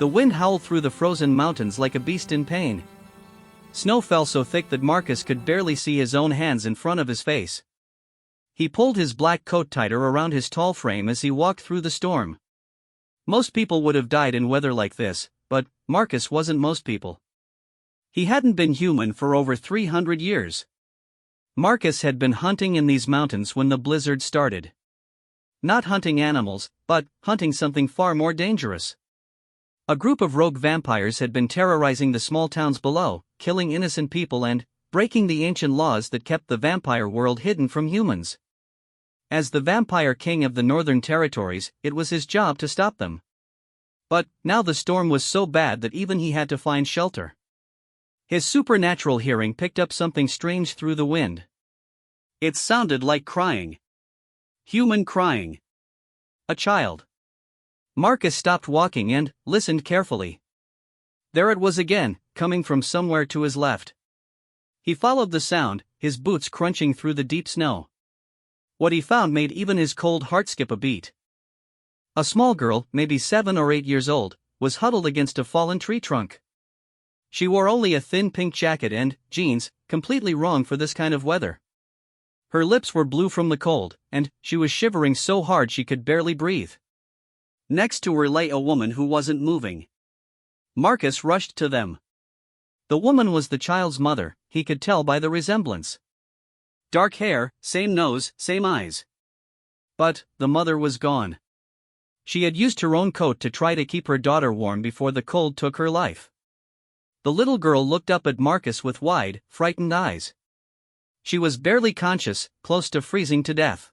The wind howled through the frozen mountains like a beast in pain. Snow fell so thick that Marcus could barely see his own hands in front of his face. He pulled his black coat tighter around his tall frame as he walked through the storm. Most people would have died in weather like this, but Marcus wasn't most people. He hadn't been human for over 300 years. Marcus had been hunting in these mountains when the blizzard started. Not hunting animals, but hunting something far more dangerous. A group of rogue vampires had been terrorizing the small towns below, killing innocent people and breaking the ancient laws that kept the vampire world hidden from humans. As the vampire king of the Northern Territories, it was his job to stop them. But now the storm was so bad that even he had to find shelter. His supernatural hearing picked up something strange through the wind. It sounded like crying. Human crying. A child. Marcus stopped walking and listened carefully. There it was again, coming from somewhere to his left. He followed the sound, his boots crunching through the deep snow. What he found made even his cold heart skip a beat. A small girl, maybe 7 or 8 years old, was huddled against a fallen tree trunk. She wore only a thin pink jacket and jeans, completely wrong for this kind of weather. Her lips were blue from the cold, and she was shivering so hard she could barely breathe. Next to her lay a woman who wasn't moving. Marcus rushed to them. The woman was the child's mother, he could tell by the resemblance. Dark hair, same nose, same eyes. But the mother was gone. She had used her own coat to try to keep her daughter warm before the cold took her life. The little girl looked up at Marcus with wide, frightened eyes. She was barely conscious, close to freezing to death.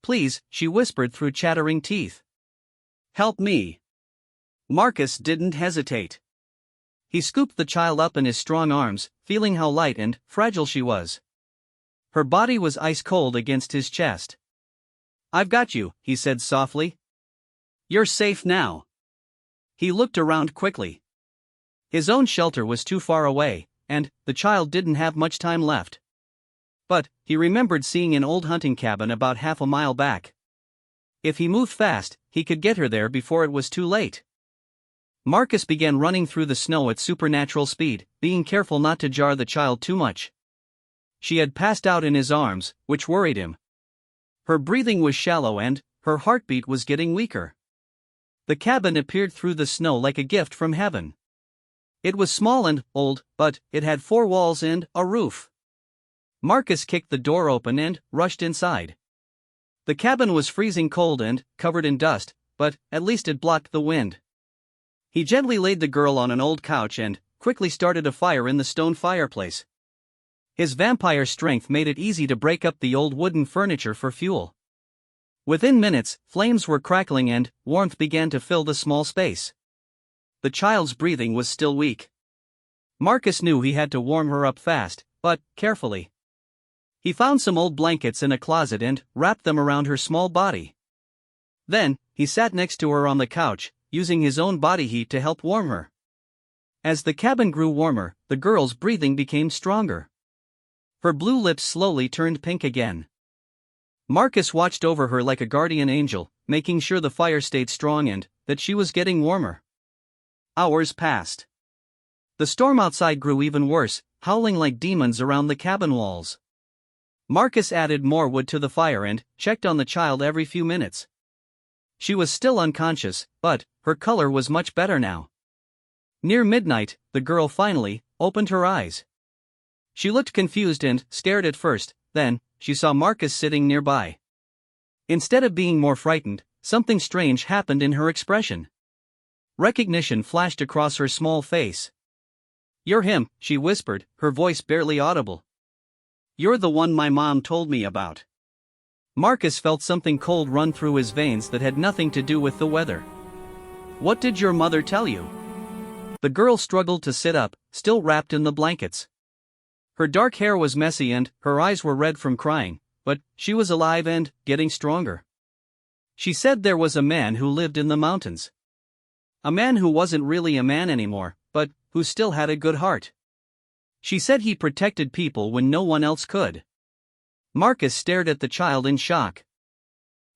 "Please," she whispered through chattering teeth. "Help me." Marcus didn't hesitate. He scooped the child up in his strong arms, feeling how light and fragile she was. Her body was ice cold against his chest. "I've got you," he said softly. "You're safe now." He looked around quickly. His own shelter was too far away, and the child didn't have much time left. But he remembered seeing an old hunting cabin about half a mile back. If he moved fast, he could get her there before it was too late. Marcus began running through the snow at supernatural speed, being careful not to jar the child too much. She had passed out in his arms, which worried him. Her breathing was shallow and her heartbeat was getting weaker. The cabin appeared through the snow like a gift from heaven. It was small and old, but it had 4 walls and a roof. Marcus kicked the door open and rushed inside. The cabin was freezing cold and covered in dust, but at least it blocked the wind. He gently laid the girl on an old couch and quickly started a fire in the stone fireplace. His vampire strength made it easy to break up the old wooden furniture for fuel. Within minutes, flames were crackling and warmth began to fill the small space. The child's breathing was still weak. Marcus knew he had to warm her up fast, but carefully. He found some old blankets in a closet and wrapped them around her small body. Then, he sat next to her on the couch, using his own body heat to help warm her. As the cabin grew warmer, the girl's breathing became stronger. Her blue lips slowly turned pink again. Marcus watched over her like a guardian angel, making sure the fire stayed strong and that she was getting warmer. Hours passed. The storm outside grew even worse, howling like demons around the cabin walls. Marcus added more wood to the fire and checked on the child every few minutes. She was still unconscious, but her color was much better now. Near midnight, the girl finally opened her eyes. She looked confused and scared at first, then she saw Marcus sitting nearby. Instead of being more frightened, something strange happened in her expression. Recognition flashed across her small face. "You're him," she whispered, her voice barely audible. "You're the one my mom told me about." Marcus felt something cold run through his veins that had nothing to do with the weather. "What did your mother tell you?" The girl struggled to sit up, still wrapped in the blankets. Her dark hair was messy and her eyes were red from crying, but she was alive and getting stronger. She said there was a man who lived in the mountains. A man who wasn't really a man anymore, but who still had a good heart. She said he protected people when no one else could. Marcus stared at the child in shock.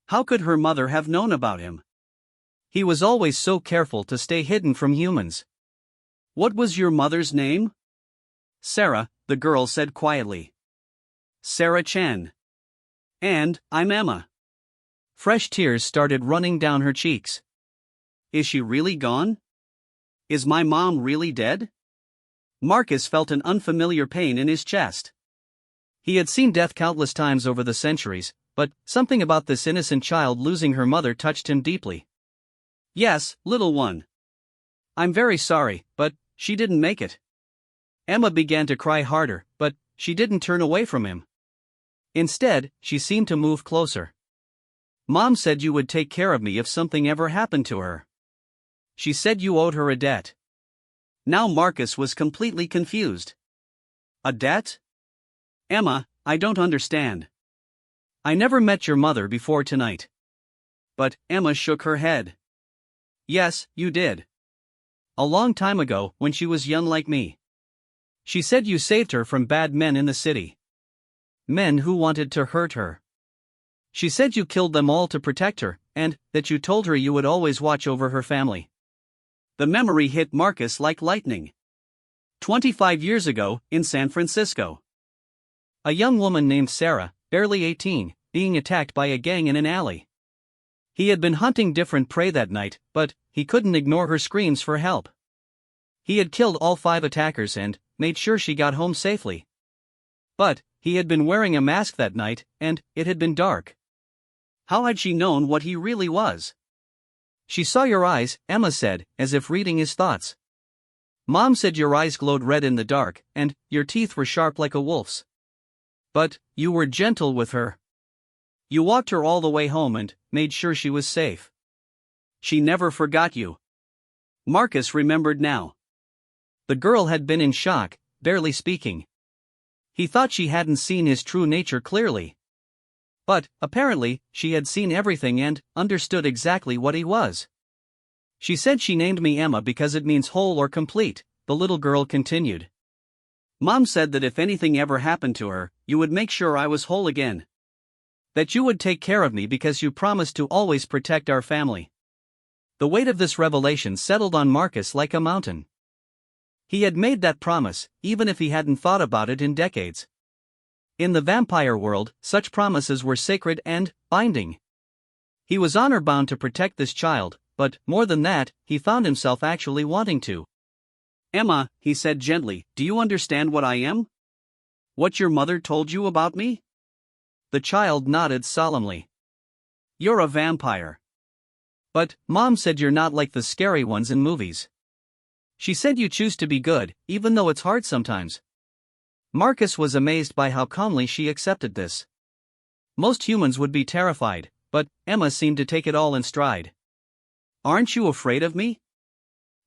How could her mother have known about him? He was always so careful to stay hidden from humans. What was your mother's name? Sarah, the girl said quietly. Sarah Chen. And I'm Emma. Fresh tears started running down her cheeks. Is she really gone? Is my mom really dead? Marcus felt an unfamiliar pain in his chest. He had seen death countless times over the centuries, but something about this innocent child losing her mother touched him deeply. Yes, little one. I'm very sorry, but she didn't make it. Emma began to cry harder, but she didn't turn away from him. Instead, she seemed to move closer. Mom said you would take care of me if something ever happened to her. She said you owed her a debt. Now Marcus was completely confused. A debt? Emma, I don't understand. I never met your mother before tonight. But Emma shook her head. Yes, you did. A long time ago, when she was young like me. She said you saved her from bad men in the city. Men who wanted to hurt her. She said you killed them all to protect her, and that you told her you would always watch over her family. The memory hit Marcus like lightning. 25 years ago, in San Francisco. A young woman named Sarah, barely 18, being attacked by a gang in an alley. He had been hunting different prey that night, but he couldn't ignore her screams for help. He had killed all 5 attackers and made sure she got home safely. But he had been wearing a mask that night, and it had been dark. How had she known what he really was? She saw your eyes, Emma said, as if reading his thoughts. Mom said your eyes glowed red in the dark, and your teeth were sharp like a wolf's. But you were gentle with her. You walked her all the way home and made sure she was safe. She never forgot you. Marcus remembered now. The girl had been in shock, barely speaking. He thought she hadn't seen his true nature clearly. But, apparently, she had seen everything and understood exactly what he was. She said she named me Emma because it means whole or complete, the little girl continued. Mom said that if anything ever happened to her, you would make sure I was whole again. That you would take care of me because you promised to always protect our family. The weight of this revelation settled on Marcus like a mountain. He had made that promise, even if he hadn't thought about it in decades. In the vampire world, such promises were sacred and binding. He was honor-bound to protect this child, but more than that, he found himself actually wanting to. Emma, he said gently, do you understand what I am? What your mother told you about me? The child nodded solemnly. You're a vampire. But Mom said you're not like the scary ones in movies. She said you choose to be good, even though it's hard sometimes. Marcus was amazed by how calmly she accepted this. Most humans would be terrified, but Emma seemed to take it all in stride. Aren't you afraid of me?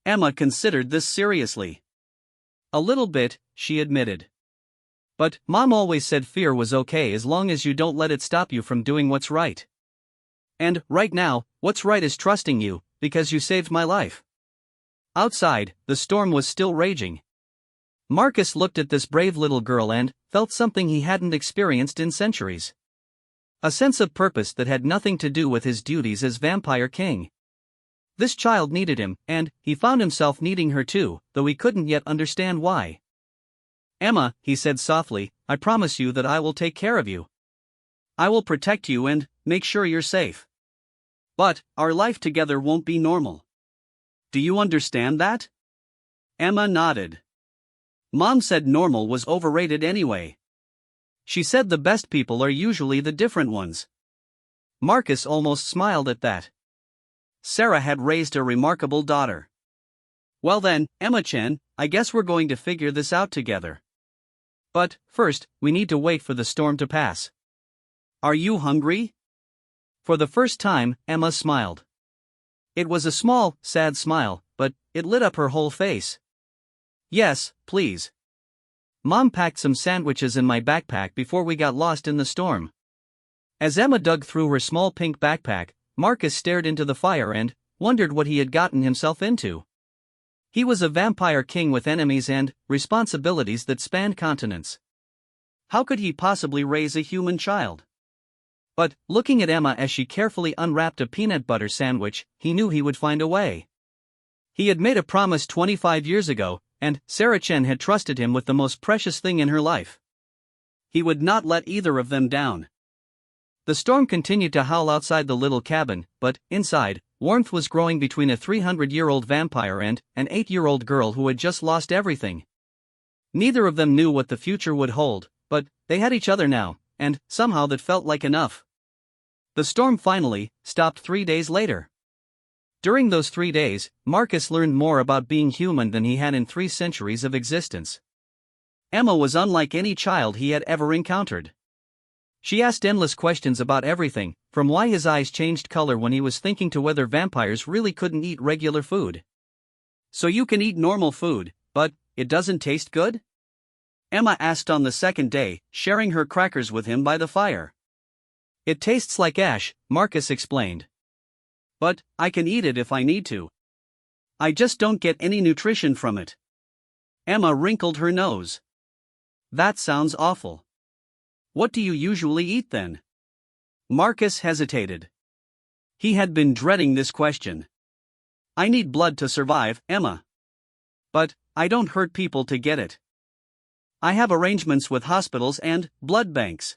Emma considered this seriously. A little bit, she admitted. But Mom always said fear was okay as long as you don't let it stop you from doing what's right. And right now, what's right is trusting you, because you saved my life. Outside, the storm was still raging. Marcus looked at this brave little girl and felt something he hadn't experienced in centuries. A sense of purpose that had nothing to do with his duties as vampire king. This child needed him, and he found himself needing her too, though he couldn't yet understand why. Emma, he said softly, I promise you that I will take care of you. I will protect you and make sure you're safe. But our life together won't be normal. Do you understand that? Emma nodded. Mom said normal was overrated anyway. She said the best people are usually the different ones. Marcus almost smiled at that. Sarah had raised a remarkable daughter. Well then, Emma-chan, I guess we're going to figure this out together. But, first, we need to wait for the storm to pass. Are you hungry? For the first time, Emma smiled. It was a small, sad smile, but it lit up her whole face. Yes, please. Mom packed some sandwiches in my backpack before we got lost in the storm. As Emma dug through her small pink backpack, Marcus stared into the fire and wondered what he had gotten himself into. He was a vampire king with enemies and responsibilities that spanned continents. How could he possibly raise a human child? But, looking at Emma as she carefully unwrapped a peanut butter sandwich, he knew he would find a way. He had made a promise 25 years ago, and Sarah Chen had trusted him with the most precious thing in her life. He would not let either of them down. The storm continued to howl outside the little cabin, but, inside, warmth was growing between a 300-year-old vampire and an 8-year-old girl who had just lost everything. Neither of them knew what the future would hold, but they had each other now, and somehow that felt like enough. The storm finally stopped 3 days later. During those 3 days, Marcus learned more about being human than he had in 3 centuries of existence. Emma was unlike any child he had ever encountered. She asked endless questions about everything, from why his eyes changed color when he was thinking to whether vampires really couldn't eat regular food. "So you can eat normal food, but it doesn't taste good?" Emma asked on the second day, sharing her crackers with him by the fire. "It tastes like ash," Marcus explained. "But I can eat it if I need to. I just don't get any nutrition from it." Emma wrinkled her nose. "That sounds awful. What do you usually eat then?" Marcus hesitated. He had been dreading this question. "I need blood to survive, Emma. But I don't hurt people to get it. I have arrangements with hospitals and blood banks."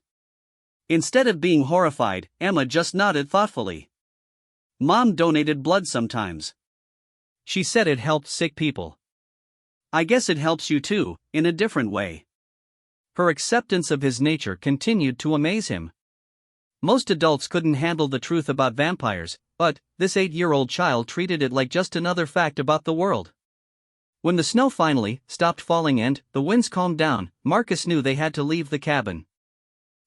Instead of being horrified, Emma just nodded thoughtfully. "Mom donated blood sometimes. She said it helped sick people. I guess it helps you too, in a different way." Her acceptance of his nature continued to amaze him. Most adults couldn't handle the truth about vampires, but this 8-year-old child treated it like just another fact about the world. When the snow finally stopped falling and the winds calmed down, Marcus knew they had to leave the cabin.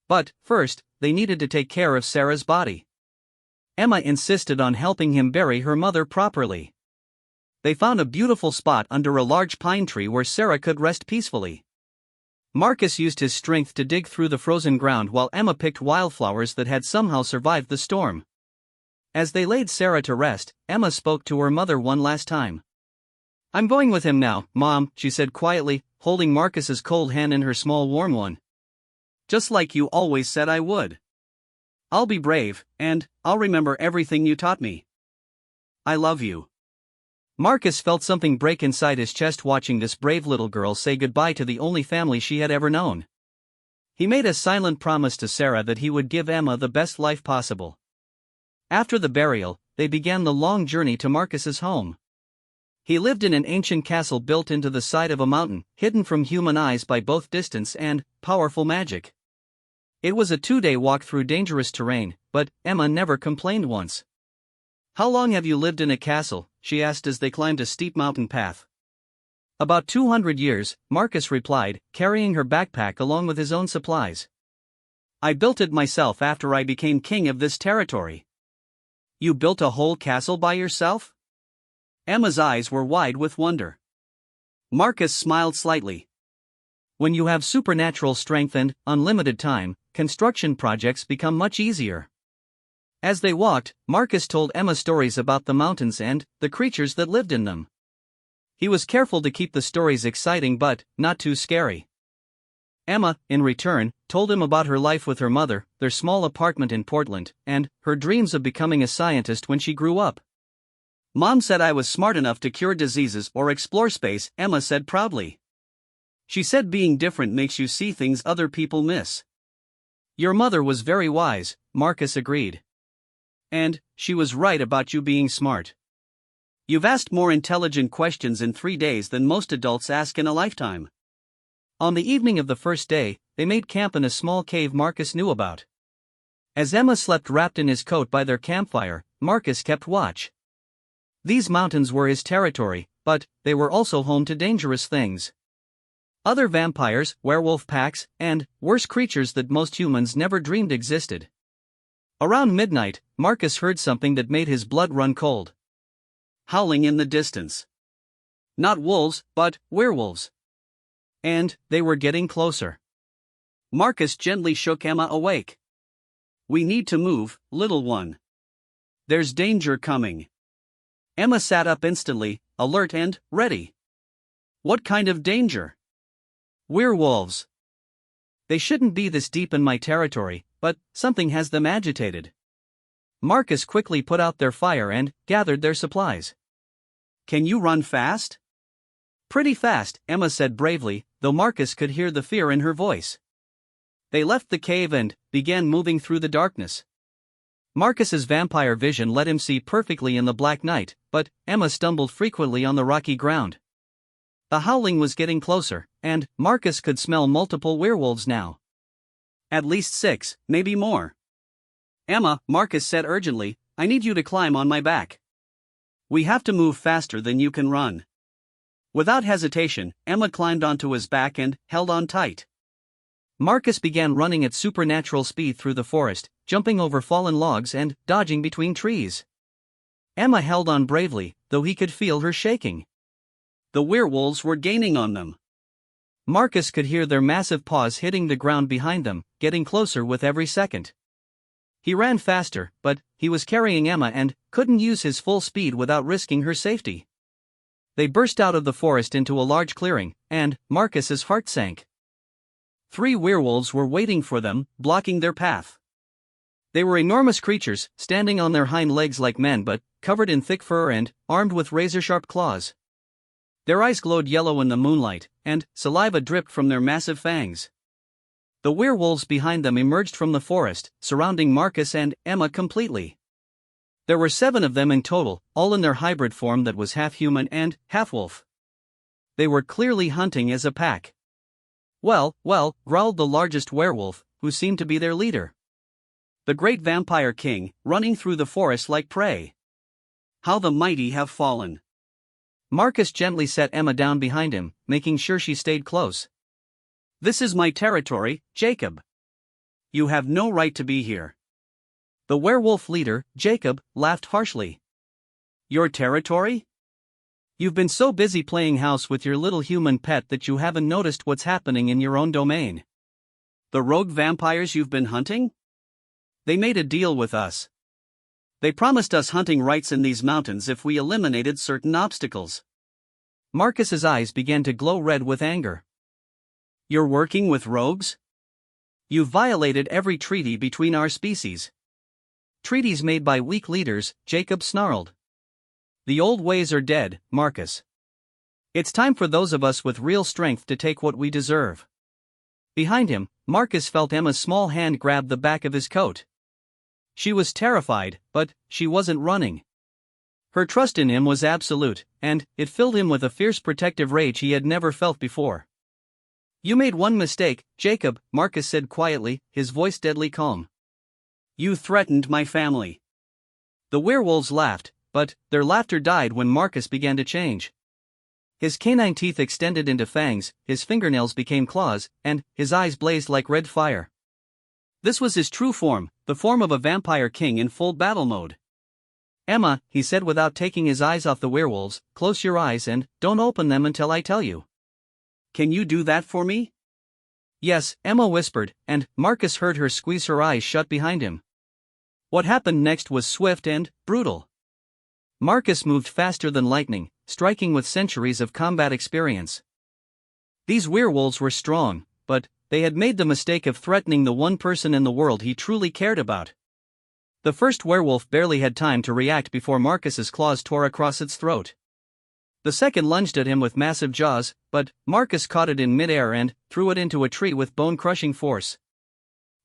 But first, they needed to take care of Sarah's body. Emma insisted on helping him bury her mother properly. They found a beautiful spot under a large pine tree where Sarah could rest peacefully. Marcus used his strength to dig through the frozen ground while Emma picked wildflowers that had somehow survived the storm. As they laid Sarah to rest, Emma spoke to her mother one last time. "I'm going with him now, Mom," she said quietly, holding Marcus's cold hand in her small warm one. "Just like you always said I would. I'll be brave, and I'll remember everything you taught me. I love you." Marcus felt something break inside his chest watching this brave little girl say goodbye to the only family she had ever known. He made a silent promise to Sarah that he would give Emma the best life possible. After the burial, they began the long journey to Marcus's home. He lived in an ancient castle built into the side of a mountain, hidden from human eyes by both distance and powerful magic. It was a 2-day walk through dangerous terrain, but Emma never complained once. "How long have you lived in a castle?" she asked as they climbed a steep mountain path. "About 200 years, Marcus replied, carrying her backpack along with his own supplies. "I built it myself after I became king of this territory." "You built a whole castle by yourself?" Emma's eyes were wide with wonder. Marcus smiled slightly. "When you have supernatural strength and unlimited time, construction projects become much easier." As they walked, Marcus told Emma stories about the mountains and the creatures that lived in them. He was careful to keep the stories exciting but not too scary. Emma, in return, told him about her life with her mother, their small apartment in Portland, and her dreams of becoming a scientist when she grew up. "Mom said I was smart enough to cure diseases or explore space," Emma said proudly. "She said being different makes you see things other people miss." "Your mother was very wise," Marcus agreed. "And she was right about you being smart. You've asked more intelligent questions in 3 days than most adults ask in a lifetime." On the evening of the first day, they made camp in a small cave Marcus knew about. As Emma slept wrapped in his coat by their campfire, Marcus kept watch. These mountains were his territory, but they were also home to dangerous things. Other vampires, werewolf packs, and worse creatures that most humans never dreamed existed. Around midnight, Marcus heard something that made his blood run cold. Howling in the distance. Not wolves, but werewolves. And they were getting closer. Marcus gently shook Emma awake. "We need to move, little one. There's danger coming." Emma sat up instantly, alert and ready. "What kind of danger?" "Werewolves." They shouldn't be this deep in my territory, but something has them agitated. Marcus quickly put out their fire and gathered their supplies. Can you run fast? Pretty fast, Emma said bravely, though Marcus could hear the fear in her voice. They left the cave and began moving through the darkness. Marcus's vampire vision let him see perfectly in the black night, but Emma stumbled frequently on the rocky ground. The howling was getting closer, and Marcus could smell multiple werewolves now. At least 6, maybe more. Emma, Marcus said urgently, I need you to climb on my back. We have to move faster than you can run. Without hesitation, Emma climbed onto his back and held on tight. Marcus began running at supernatural speed through the forest, jumping over fallen logs and dodging between trees. Emma held on bravely, though he could feel her shaking. The werewolves were gaining on them. Marcus could hear their massive paws hitting the ground behind them, getting closer with every second. He ran faster, but he was carrying Emma and couldn't use his full speed without risking her safety. They burst out of the forest into a large clearing, and Marcus's heart sank. 3 werewolves were waiting for them, blocking their path. They were enormous creatures, standing on their hind legs like men but covered in thick fur and armed with razor-sharp claws. Their eyes glowed yellow in the moonlight, and saliva dripped from their massive fangs. The werewolves behind them emerged from the forest, surrounding Marcus and Emma completely. There were 7 of them in total, all in their hybrid form that was half human and half wolf. They were clearly hunting as a pack. Well, growled the largest werewolf, who seemed to be their leader. The great vampire king, running through the forest like prey. How the mighty have fallen. Marcus gently set Emma down behind him, making sure she stayed close. This is my territory, Jacob. You have no right to be here. The werewolf leader, Jacob, laughed harshly. Your territory? You've been so busy playing house with your little human pet that you haven't noticed what's happening in your own domain. The rogue vampires you've been hunting? They made a deal with us. They promised us hunting rights in these mountains if we eliminated certain obstacles. Marcus's eyes began to glow red with anger. You're working with rogues? You've violated every treaty between our species. Treaties made by weak leaders, Jacob snarled. The old ways are dead, Marcus. It's time for those of us with real strength to take what we deserve. Behind him, Marcus felt Emma's small hand grab the back of his coat. She was terrified, but she wasn't running. Her trust in him was absolute, and it filled him with a fierce protective rage he had never felt before. You made one mistake, Jacob, Marcus said quietly, his voice deadly calm. You threatened my family. The werewolves laughed, but their laughter died when Marcus began to change. His canine teeth extended into fangs, his fingernails became claws, and his eyes blazed like red fire. This was his true form, the form of a vampire king in full battle mode. Emma, he said without taking his eyes off the werewolves, close your eyes and don't open them until I tell you. Can you do that for me? Yes, Emma whispered, and Marcus heard her squeeze her eyes shut behind him. What happened next was swift and brutal. Marcus moved faster than lightning, striking with centuries of combat experience. These werewolves were strong, but they had made the mistake of threatening the one person in the world he truly cared about. The first werewolf barely had time to react before Marcus's claws tore across its throat. The second lunged at him with massive jaws, but Marcus caught it in midair and threw it into a tree with bone-crushing force.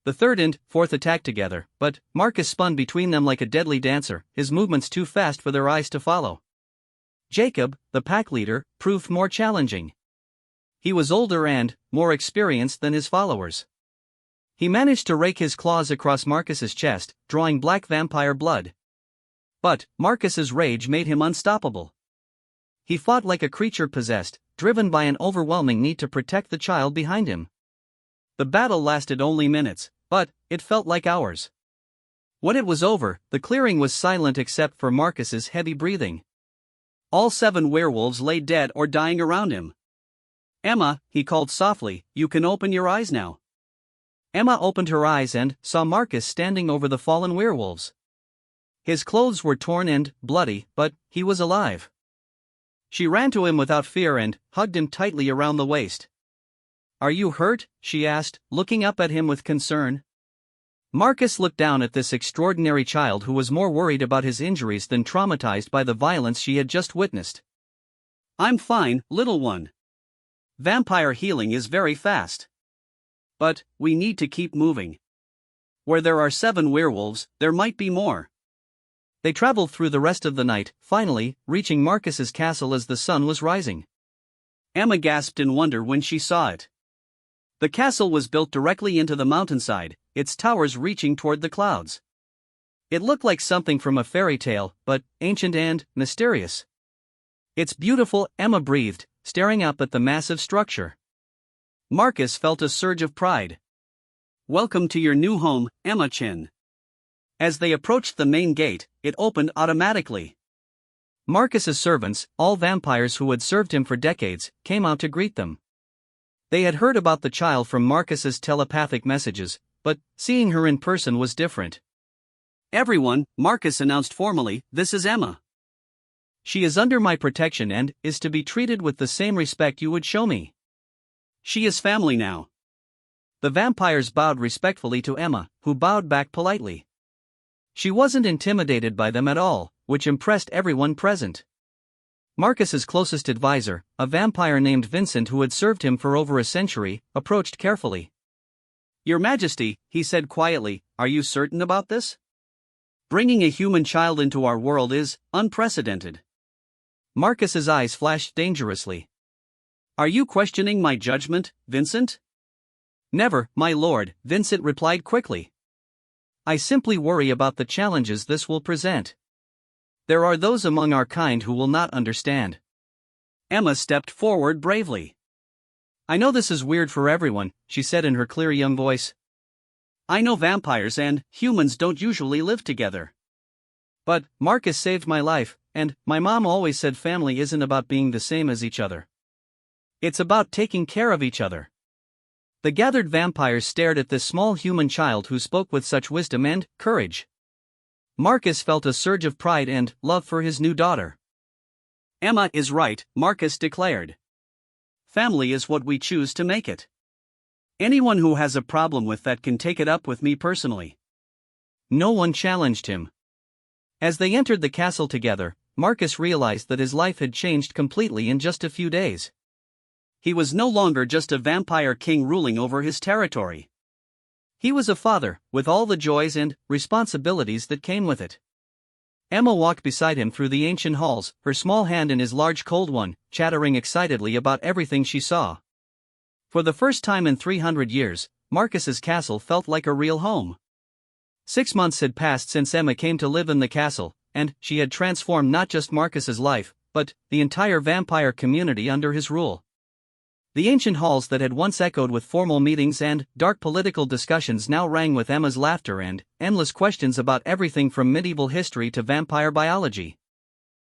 The third and fourth attacked together, but Marcus spun between them like a deadly dancer, his movements too fast for their eyes to follow. Jacob, the pack leader, proved more challenging. He was older and more experienced than his followers. He managed to rake his claws across Marcus's chest, drawing black vampire blood. But Marcus's rage made him unstoppable. He fought like a creature possessed, driven by an overwhelming need to protect the child behind him. The battle lasted only minutes, but it felt like hours. When it was over, the clearing was silent except for Marcus's heavy breathing. All 7 werewolves lay dead or dying around him. Emma, he called softly, you can open your eyes now. Emma opened her eyes and saw Marcus standing over the fallen werewolves. His clothes were torn and bloody, but he was alive. She ran to him without fear and hugged him tightly around the waist. "Are you hurt?" she asked, looking up at him with concern. Marcus looked down at this extraordinary child who was more worried about his injuries than traumatized by the violence she had just witnessed. "I'm fine, little one. Vampire healing is very fast. But we need to keep moving. Where there are 7 werewolves, there might be more." They traveled through the rest of the night, finally reaching Marcus's castle as the sun was rising. Emma gasped in wonder when she saw it. The castle was built directly into the mountainside, its towers reaching toward the clouds. It looked like something from a fairy tale, but ancient and mysterious. "It's beautiful," Emma breathed, staring up at the massive structure. Marcus felt a surge of pride. "Welcome to your new home, Emma Chin." As they approached the main gate, it opened automatically. Marcus's servants, all vampires who had served him for decades, came out to greet them. They had heard about the child from Marcus's telepathic messages, but seeing her in person was different. "Everyone," Marcus announced formally, "this is Emma. She is under my protection and is to be treated with the same respect you would show me. She is family now." The vampires bowed respectfully to Emma, who bowed back politely. She wasn't intimidated by them at all, which impressed everyone present. Marcus's closest advisor, a vampire named Vincent who had served him for over a century, approached carefully. "Your Majesty," he said quietly, "are you certain about this? Bringing a human child into our world is unprecedented." Marcus's eyes flashed dangerously. "Are you questioning my judgment, Vincent?" "Never, my lord," Vincent replied quickly. "I simply worry about the challenges this will present. There are those among our kind who will not understand." Emma stepped forward bravely. "I know this is weird for everyone," she said in her clear young voice. "I know vampires and humans don't usually live together. But Marcus saved my life, and my mom always said family isn't about being the same as each other. It's about taking care of each other." The gathered vampires stared at this small human child who spoke with such wisdom and courage. Marcus felt a surge of pride and love for his new daughter. "Emma is right," Marcus declared. "Family is what we choose to make it. Anyone who has a problem with that can take it up with me personally." No one challenged him. As they entered the castle together, Marcus realized that his life had changed completely in just a few days. He was no longer just a vampire king ruling over his territory. He was a father, with all the joys and responsibilities that came with it. Emma walked beside him through the ancient halls, her small hand in his large cold one, chattering excitedly about everything she saw. For the first time in 300 years, Marcus's castle felt like a real home. 6 months had passed since Emma came to live in the castle, and she had transformed not just Marcus's life, but the entire vampire community under his rule. The ancient halls that had once echoed with formal meetings and dark political discussions now rang with Emma's laughter and endless questions about everything from medieval history to vampire biology.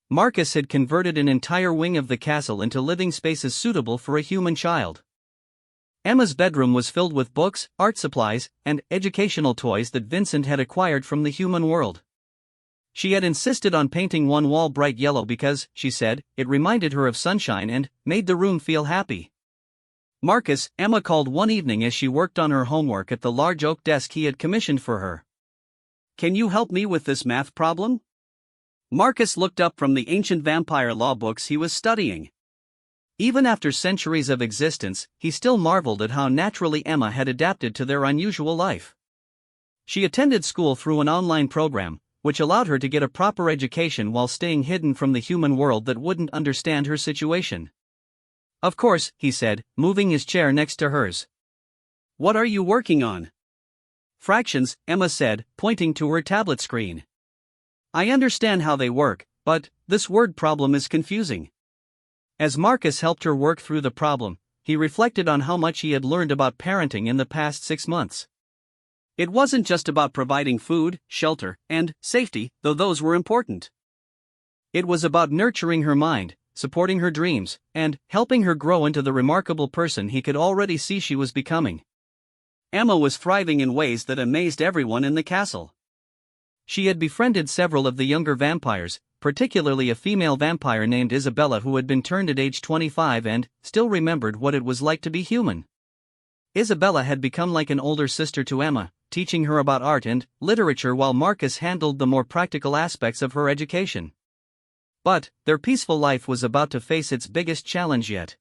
Marcus had converted an entire wing of the castle into living spaces suitable for a human child. Emma's bedroom was filled with books, art supplies, and educational toys that Vincent had acquired from the human world. She had insisted on painting one wall bright yellow because, she said, it reminded her of sunshine and made the room feel happy. Marcus, Emma called one evening as she worked on her homework at the large oak desk he had commissioned for her. "Can you help me with this math problem?" Marcus looked up from the ancient vampire law books he was studying. Even after centuries of existence, he still marveled at how naturally Emma had adapted to their unusual life. She attended school through an online program, which allowed her to get a proper education while staying hidden from the human world that wouldn't understand her situation. "Of course," he said, moving his chair next to hers. "What are you working on?" "Fractions," Emma said, pointing to her tablet screen. "I understand how they work, but this word problem is confusing." As Marcus helped her work through the problem, he reflected on how much he had learned about parenting in the past 6 months. It wasn't just about providing food, shelter, and safety, though those were important. It was about nurturing her mind, supporting her dreams, and helping her grow into the remarkable person he could already see she was becoming. Emma was thriving in ways that amazed everyone in the castle. She had befriended several of the younger vampires, particularly a female vampire named Isabella who had been turned at age 25 and still remembered what it was like to be human. Isabella had become like an older sister to Emma, teaching her about art and literature while Marcus handled the more practical aspects of her education. But their peaceful life was about to face its biggest challenge yet.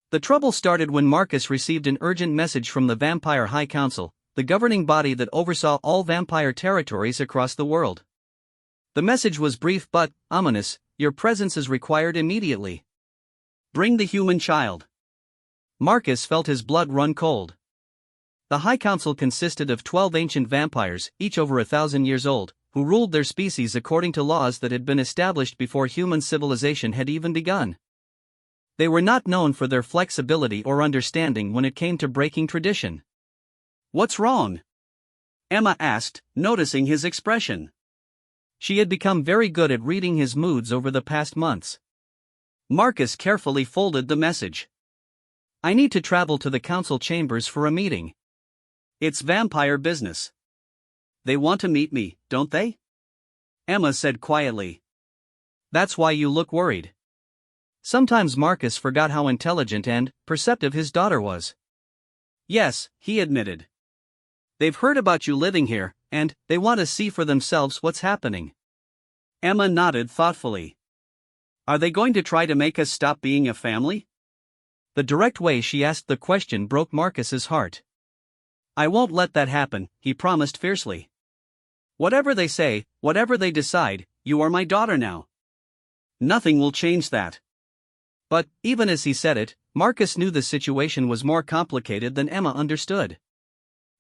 The trouble started when Marcus received an urgent message from the Vampire High Council, the governing body that oversaw all vampire territories across the world. The message was brief but ominous: "Your presence is required immediately. Bring the human child." Marcus felt his blood run cold. The High Council consisted of 12 ancient vampires, each over 1,000 years old, who ruled their species according to laws that had been established before human civilization had even begun. They were not known for their flexibility or understanding when it came to breaking tradition. "What's wrong?" Emma asked, noticing his expression. She had become very good at reading his moods over the past months. Marcus carefully folded the message. "I need to travel to the council chambers for a meeting. It's vampire business." "They want to meet me, don't they?" Emma said quietly. "That's why you look worried." Sometimes Marcus forgot how intelligent and perceptive his daughter was. "Yes," he admitted. "They've heard about you living here, and they want to see for themselves what's happening." Emma nodded thoughtfully. "Are they going to try to make us stop being a family?" The direct way she asked the question broke Marcus's heart. "I won't let that happen," he promised fiercely. "Whatever they say, whatever they decide, you are my daughter now. Nothing will change that." But, even as he said it, Marcus knew the situation was more complicated than Emma understood.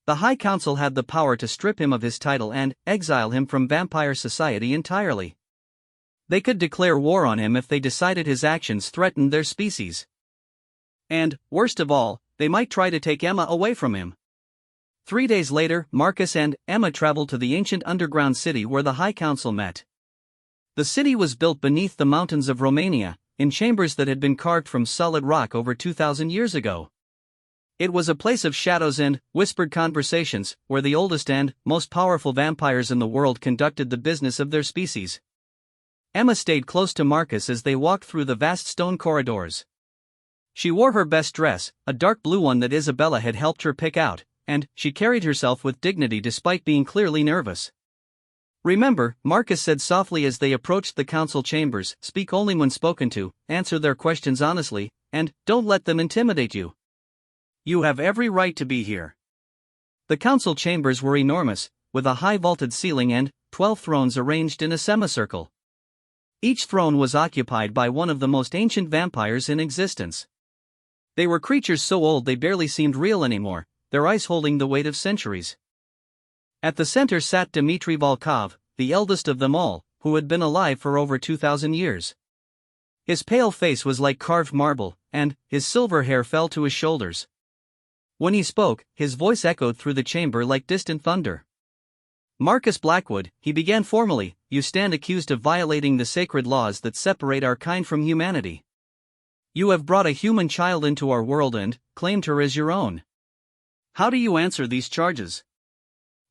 The High Council had the power to strip him of his title and exile him from vampire society entirely. They could declare war on him if they decided his actions threatened their species. And, worst of all, they might try to take Emma away from him. 3 days later, Marcus and Emma traveled to the ancient underground city where the High Council met. The city was built beneath the mountains of Romania, in chambers that had been carved from solid rock over 2,000 years ago. It was a place of shadows and whispered conversations, where the oldest and most powerful vampires in the world conducted the business of their species. Emma stayed close to Marcus as they walked through the vast stone corridors. She wore her best dress, a dark blue one that Isabella had helped her pick out, and she carried herself with dignity despite being clearly nervous. "Remember," Marcus said softly as they approached the council chambers, "speak only when spoken to, answer their questions honestly, and don't let them intimidate you. You have every right to be here." The council chambers were enormous, with a high vaulted ceiling and 12 thrones arranged in a semicircle. Each throne was occupied by one of the most ancient vampires in existence. They were creatures so old they barely seemed real anymore, their eyes holding the weight of centuries. At the center sat Dmitry Volkov, the eldest of them all, who had been alive for over 2,000 years. His pale face was like carved marble, and his silver hair fell to his shoulders. When he spoke, his voice echoed through the chamber like distant thunder. "Marcus Blackwood," he began formally, "you stand accused of violating the sacred laws that separate our kind from humanity. You have brought a human child into our world and claimed her as your own. How do you answer these charges?"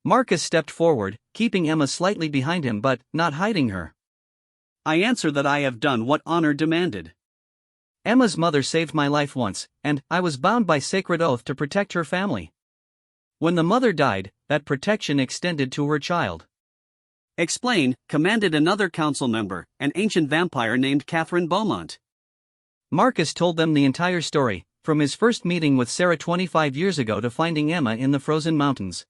Marcus stepped forward, keeping Emma slightly behind him but not hiding her. "I answer that I have done what honor demanded. Emma's mother saved my life once, and I was bound by sacred oath to protect her family. When the mother died, that protection extended to her child." "Explain," commanded another council member, an ancient vampire named Catherine Beaumont. Marcus told them the entire story, from his first meeting with Sarah 25 years ago to finding Emma in the frozen mountains.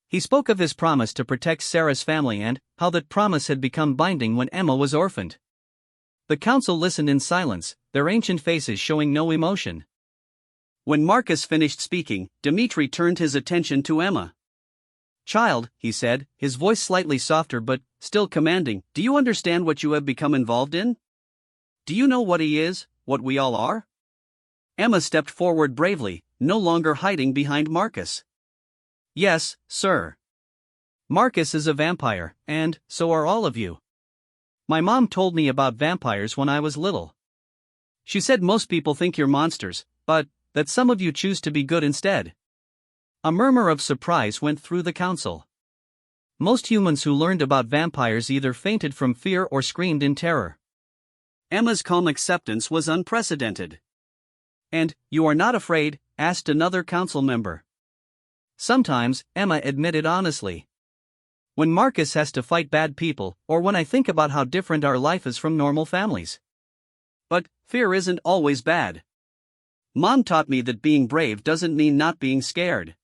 He spoke of his promise to protect Sarah's family and how that promise had become binding when Emma was orphaned. The council listened in silence, their ancient faces showing no emotion. When Marcus finished speaking, Dmitry turned his attention to Emma. "Child," he said, his voice slightly softer but still commanding, "do you understand what you have become involved in? Do you know what he is, what we all are?" Emma stepped forward bravely, no longer hiding behind Marcus. "Yes, sir. Marcus is a vampire, and so are all of you. My mom told me about vampires when I was little. She said most people think you're monsters, but that some of you choose to be good instead." A murmur of surprise went through the council. Most humans who learned about vampires either fainted from fear or screamed in terror. Emma's calm acceptance was unprecedented. "And you are not afraid?" asked another council member. Sometimes, Emma admitted honestly. When Marcus has to fight bad people, or when I think about how different our life is from normal families. But fear isn't always bad. Mom taught me that being brave doesn't mean not being scared.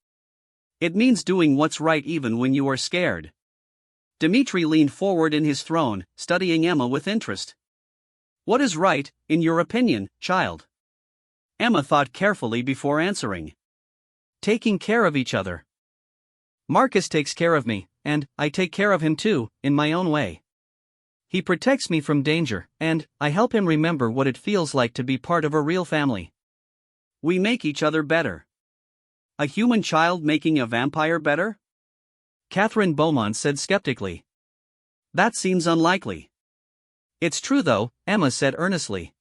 It means doing what's right even when you are scared. Dmitri leaned forward in his throne, studying Emma with interest. What is right, in your opinion, child? Emma thought carefully before answering. Taking care of each other. Marcus takes care of me, and I take care of him too, in my own way. He protects me from danger, and I help him remember what it feels like to be part of a real family. We make each other better. A human child making a vampire better? Catherine Beaumont said skeptically. That seems unlikely. It's true though, Emma said earnestly.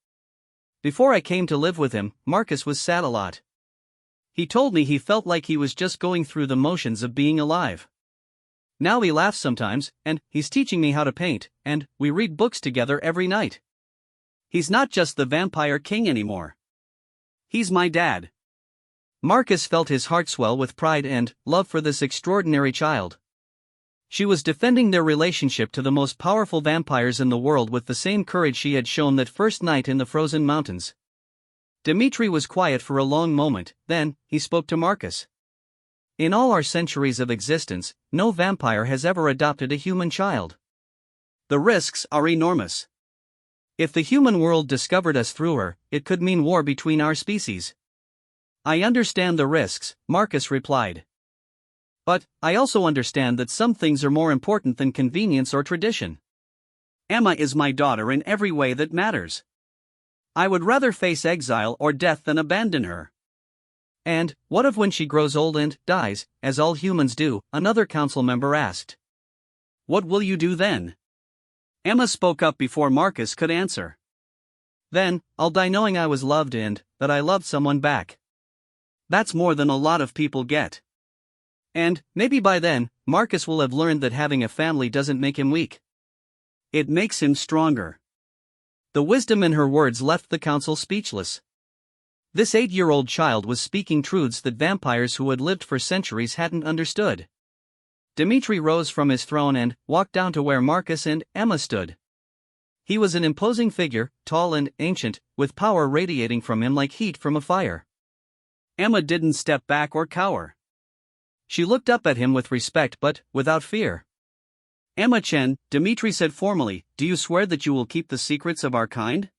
Before I came to live with him, Marcus was sad a lot. He told me he felt like he was just going through the motions of being alive. Now he laughs sometimes, and he's teaching me how to paint, and we read books together every night. He's not just the vampire king anymore. He's my dad. Marcus felt his heart swell with pride and love for this extraordinary child. She was defending their relationship to the most powerful vampires in the world with the same courage she had shown that first night in the frozen mountains. Dmitri was quiet for a long moment, then he spoke to Marcus. In all our centuries of existence, no vampire has ever adopted a human child. The risks are enormous. If the human world discovered us through her, it could mean war between our species. I understand the risks, Marcus replied. But I also understand that some things are more important than convenience or tradition. Emma is my daughter in every way that matters. I would rather face exile or death than abandon her. And what if when she grows old and dies, as all humans do? Another council member asked. What will you do then? Emma spoke up before Marcus could answer. Then, I'll die knowing I was loved and that I loved someone back. That's more than a lot of people get. And maybe by then, Marcus will have learned that having a family doesn't make him weak. It makes him stronger. The wisdom in her words left the council speechless. This 8-year-old child was speaking truths that vampires who had lived for centuries hadn't understood. Dmitri rose from his throne and walked down to where Marcus and Emma stood. He was an imposing figure, tall and ancient, with power radiating from him like heat from a fire. Emma didn't step back or cower. She looked up at him with respect but without fear. Emma Chen, Dmitri said formally, do you swear that you will keep the secrets of our kind?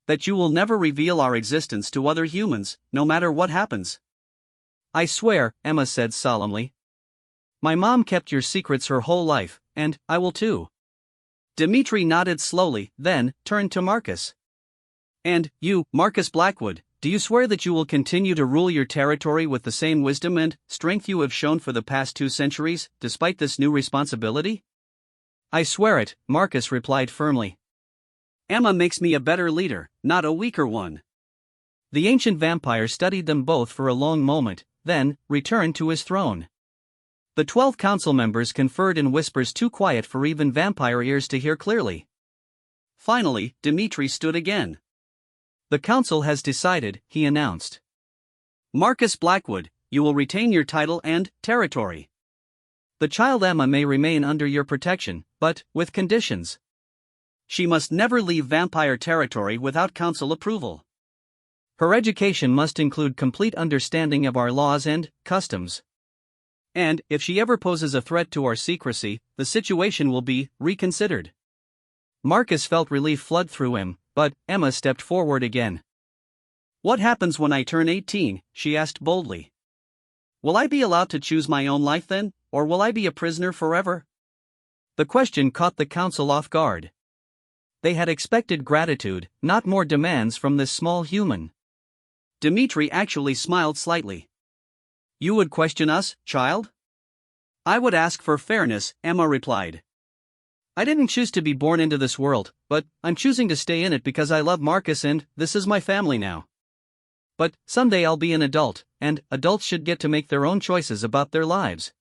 That you will never reveal our existence to other humans, no matter what happens? I swear, Emma said solemnly. My mom kept your secrets her whole life, and I will too. Dmitri nodded slowly, then turned to Marcus. And you, Marcus Blackwood, do you swear that you will continue to rule your territory with the same wisdom and strength you have shown for the past 2 centuries, despite this new responsibility? I swear it, Marcus replied firmly. Emma makes me a better leader, not a weaker one. The ancient vampire studied them both for a long moment, then returned to his throne. The 12 council members conferred in whispers too quiet for even vampire ears to hear clearly. Finally, Dmitri stood again. The council has decided, he announced. Marcus Blackwood, you will retain your title and territory. The child Emma may remain under your protection, but with conditions. She must never leave vampire territory without council approval. Her education must include complete understanding of our laws and customs. And if she ever poses a threat to our secrecy, the situation will be reconsidered. Marcus felt relief flood through him, but Emma stepped forward again. What happens when I turn 18? She asked boldly. Will I be allowed to choose my own life then, or will I be a prisoner forever? The question caught the council off guard. They had expected gratitude, not more demands from this small human. Dmitri actually smiled slightly. You would question us, child? I would ask for fairness, Emma replied. I didn't choose to be born into this world, but I'm choosing to stay in it because I love Marcus and this is my family now. But someday I'll be an adult, and adults should get to make their own choices about their lives.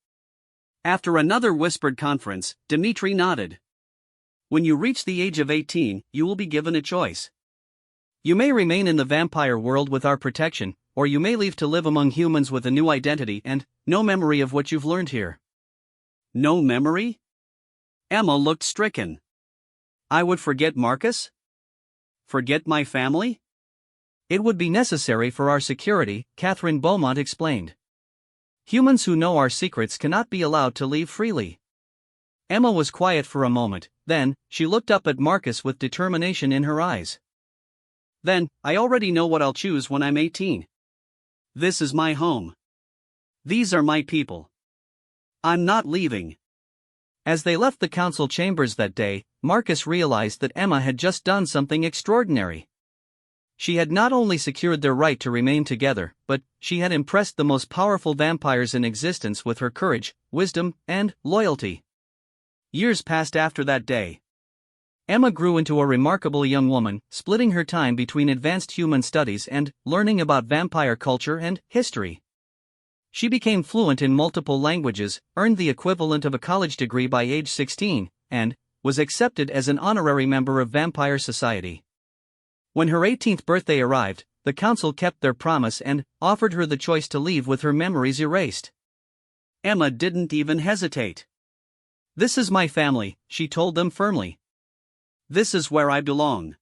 After another whispered conference, Dmitri nodded. When you reach the age of 18, you will be given a choice. You may remain in the vampire world with our protection, or you may leave to live among humans with a new identity and no memory of what you've learned here. No memory? Emma looked stricken. I would forget Marcus? Forget my family? It would be necessary for our security, Catherine Beaumont explained. Humans who know our secrets cannot be allowed to leave freely. Emma was quiet for a moment, then, she looked up at Marcus with determination in her eyes. Then, I already know what I'll choose when I'm 18. This is my home. These are my people. I'm not leaving. As they left the council chambers that day, Marcus realized that Emma had just done something extraordinary. She had not only secured their right to remain together, but she had impressed the most powerful vampires in existence with her courage, wisdom, and loyalty. Years passed after that day. Emma grew into a remarkable young woman, splitting her time between advanced human studies and learning about vampire culture and history. She became fluent in multiple languages, earned the equivalent of a college degree by age 16, and was accepted as an honorary member of Vampire Society. When her 18th birthday arrived, the council kept their promise and offered her the choice to leave with her memories erased. Emma didn't even hesitate. "This is my family," she told them firmly. "This is where I belong."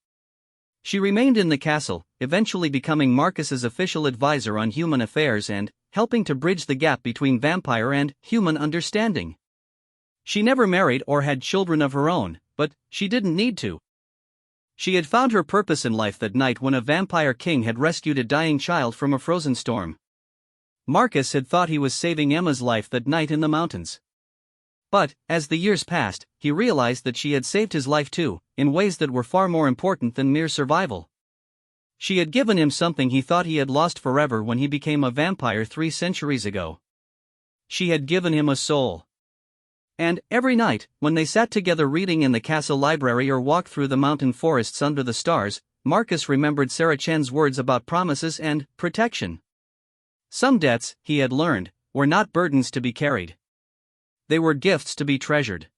She remained in the castle, eventually becoming Marcus's official advisor on human affairs and helping to bridge the gap between vampire and human understanding. She never married or had children of her own, but she didn't need to. She had found her purpose in life that night when a vampire king had rescued a dying child from a frozen storm. Marcus had thought he was saving Emma's life that night in the mountains. But, as the years passed, he realized that she had saved his life too, in ways that were far more important than mere survival. She had given him something he thought he had lost forever when he became a vampire 3 centuries ago. She had given him a soul. And, every night, when they sat together reading in the castle library or walked through the mountain forests under the stars, Marcus remembered Sarah Chen's words about promises and protection. Some debts, he had learned, were not burdens to be carried. They were gifts to be treasured.